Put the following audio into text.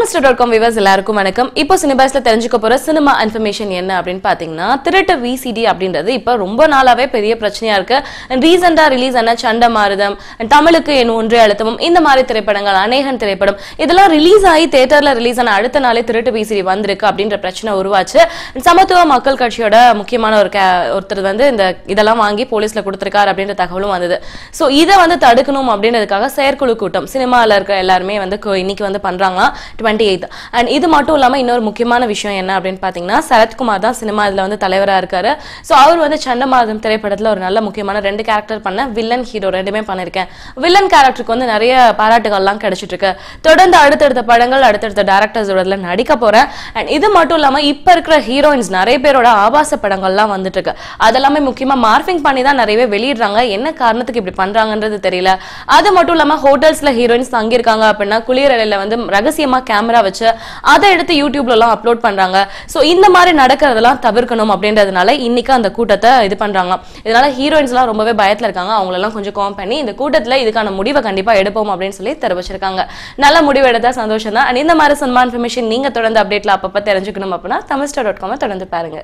Tamister.com viewers எல்லாருக்கும் வணக்கம். இப்போ சினிபாஸ்ல தெரிஞ்சுக்க போற சினிமா இன்ஃபர்மேஷன் என்ன அப்படினு பாத்தீங்கன்னா திருட்டு VCD அப்படின்றது இப்ப ரொம்ப நாளாவே பெரிய பிரச்சனையா இருக்கு. ரீசன்ட்டா ரிலீஸ் ஆன சண்டமாருதம், தமிழுக்கு என் ஒன்றே அழுத்தமும் இந்த மாதிரி திரைப்படங்கள் அநேகன் திரைப்படம் இதெல்லாம் ரிலீஸ் ஆகி தியேட்டர்ல ரிலீஸ் ஆன அடுத்த நாளே திருட்டு VCD வந்திருக்கு அப்படின்ற பிரச்சனை உருவாச்சு. சமத்துவ மக்கள் கட்சியோட முக்கியமான ஒருத்தர் வந்து இந்த இதெல்லாம் வாங்கி போலீஸ்ல கொடுத்திருக்கார் அப்படின்ற தகவலும் வந்தது. சோ இத வந்து தடுக்கணும் அப்படின்றதுக்காக செயற்குழு கூட்டம் சினிமால இருக்க எல்லாருமே வந்து இன்னைக்கு வந்து பண்றாங்க 28th. and இது மட்டும் இல்லாம இன்னொரு முக்கியமான விஷயம் என்ன அப்படினு பாத்தீங்கன்னா சரத்குமார் தான் சினிமா இதுல வந்து தலைவரா இருக்காரு. சோ அவர் வந்து சண்டமாருதம் திரைப்படத்துல ஒரு நல்ல முக்கியமான ரெண்டு கேரக்டர் பண்ண வில்லன் ஹீரோ ரெண்டுமே பண்ணிருக்கேன். வில்லன் கேரக்டருக்கு வந்து நிறைய பாராட்டுகள்லாம் கிடைச்சிட்டு இருக்கு. தொடர்ந்து அடுத்தடுத்த படங்கள் அடுத்தடுத்த டைரக்டர்ஸோட நடிக்க போறேன். and இது மட்டும் இல்லாம இப்ப இருக்கிற ஹீரோயின்ஸ் நிறைய பேரோட ஆபாச படங்கள்லாம் வந்துட்டு இருக்கு. அதெல்லாமே முக்கியமா மார்பிங் பண்ணி தான் நிறையவே வெளியிடுறாங்க. என்ன காரணத்துக்கு இப்படி பண்றாங்கன்றது தெரியல. அது மட்டும் இல்லாம ஹோட்டல்ஸ்ல ஹீரோயின்ஸ் தங்கி இருக்காங்க அப்படின்னா குளியலறையில வந்து ரகசியமா கேமரா வச்சு அதை எடுத்து யூடியூப்ல எல்லாம் அப்லோட் பண்றாங்க. சோ இந்த மாதிரி நடக்கிறதெல்லாம் தவிர்க்கணும் அப்படின்றதுனால இன்னைக்கு அந்த கூட்டத்தை இது பண்றாங்க. இதனால ஹீரோயின்ஸ் எல்லாம் ரொம்பவே பயத்துல இருக்காங்க. அவங்க எல்லாம் கொஞ்சம் காம் பண்ணி இந்த கூட்டத்துல இதுக்கான முடிவை கண்டிப்பா எடுப்போம் அப்படின்னு சொல்லி தெரிவிச்சிருக்காங்க. நல்ல முடிவு எடுத்தா சந்தோஷம் தான். இந்த மாதிரி சினிமா இன்ஃபர்மேஷன் நீங்க தொடர்ந்து அப்டேட்ல அப்பப்ப தெரிஞ்சுக்கணும் அப்படின்னா Tamister.com தொடர்ந்து பாருங்க.